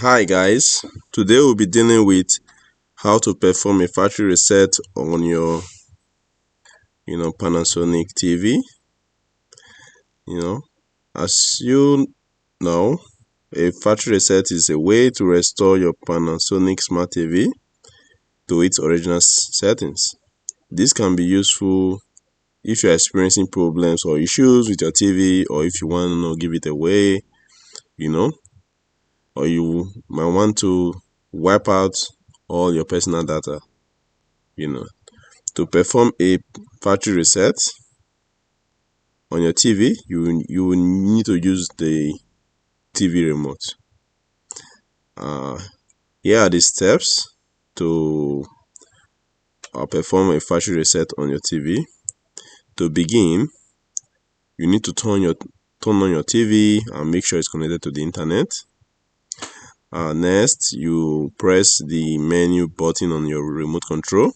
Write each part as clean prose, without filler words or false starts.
Hi guys, today we'll be dealing with how to perform a factory reset on your Panasonic TV. As you know, a factory reset is a way to restore your Panasonic Smart TV to its original settings. This can be useful if you're experiencing problems or issues with your TV, or if you want to give it away, or you might want to wipe out all your personal data. To perform a factory reset on your TV, you will need to use the TV remote. Here are the steps to perform a factory reset on your TV. To begin, you need to turn on your TV and make sure it's connected to the internet. Next, you press the menu button on your remote control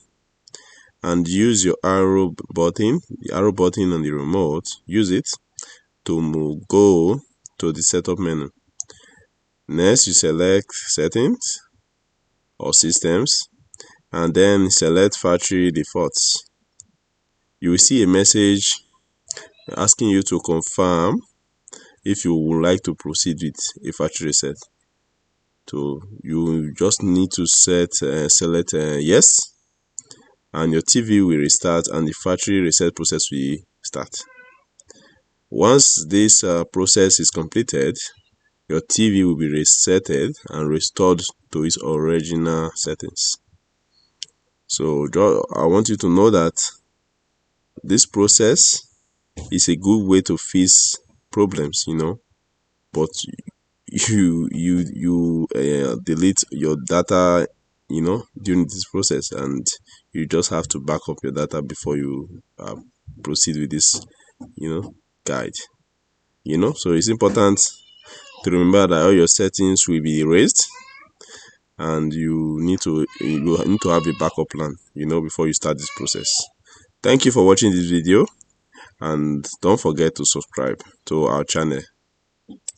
and use your arrow button on the remote. Use it to go to the setup menu. Next, you select settings or systems and then select factory defaults. You will see a message asking you to confirm if you would like to proceed with a factory reset. So you just need to select yes, and your TV will restart and the factory reset process will start. Once this process is completed, your TV will be resetted and restored to its original settings. So I want you to know that this process is a good way to fix problems, but you delete your data during this process, and you just have to back up your data before you proceed with this guide. So it's important to remember that all your settings will be erased, and you need to have a backup plan before you start this process. Thank you for watching this video, and don't forget to subscribe to our channel.